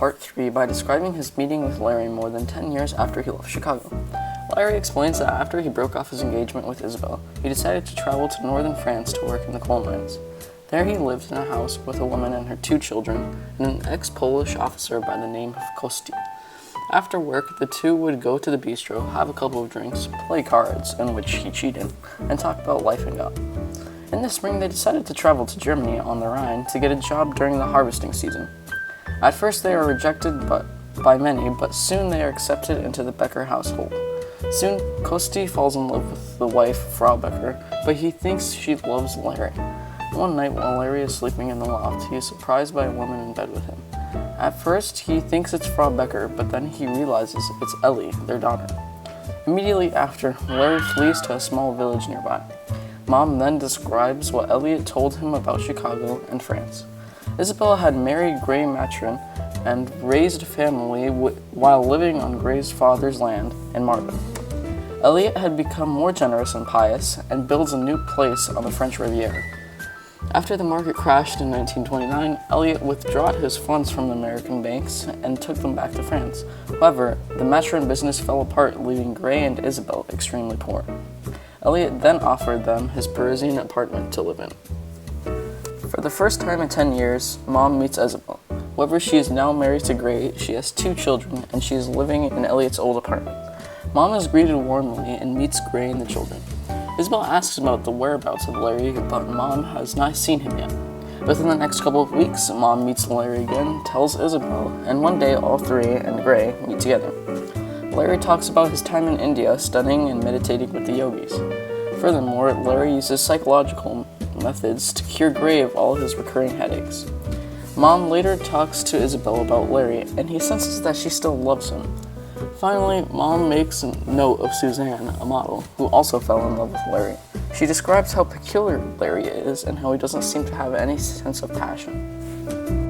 part 3 by describing his meeting with Larry more than 10 years after he left Chicago. Larry explains that after he broke off his engagement with Isabel, he decided to travel to northern France to work in the coal mines. There he lived in a house with a woman and her 2 children and an ex-Polish officer by the name of Kosti. After work, the two would go to the bistro, have a couple of drinks, play cards, in which he cheated, and talk about life and God. In the spring, they decided to travel to Germany on the Rhine to get a job during the harvesting season. At first, they are rejected by many, but soon they are accepted into the Becker household. Soon, Kosti falls in love with the wife, Frau Becker, but he thinks she loves Larry. One night, while Larry is sleeping in the loft, he is surprised by a woman in bed with him. At first, he thinks it's Frau Becker, but then he realizes it's Ellie, their daughter. Immediately after, Larry flees to a small village nearby. Mom then describes what Elliot told him about Chicago and France. Isabella had married Gray Matron and raised a family while living on Gray's father's land in Marvin. Elliot had become more generous and pious and builds a new place on the French Riviera. After the market crashed in 1929, Elliot withdrew his funds from the American banks and took them back to France. However, the Matron business fell apart, leaving Gray and Isabel extremely poor. Elliot then offered them his Parisian apartment to live in. For the first time in 10 years, Mom meets Isabel. However, she is now married to Gray, she has 2 children, and she is living in Elliot's old apartment. Mom is greeted warmly and meets Gray and the children. Isabel asks about the whereabouts of Larry, but Mom has not seen him yet. Within the next couple of weeks, Mom meets Larry again, tells Isabel, and one day all 3 and Gray meet together. Larry talks about his time in India studying and meditating with the yogis. Furthermore, Larry uses psychological methods to cure Gray of all his recurring headaches. Mom later talks to Isabel about Larry, and he senses that she still loves him. Finally, Mom makes a note of Suzanne, a model, who also fell in love with Larry. She describes how peculiar Larry is and how he doesn't seem to have any sense of passion.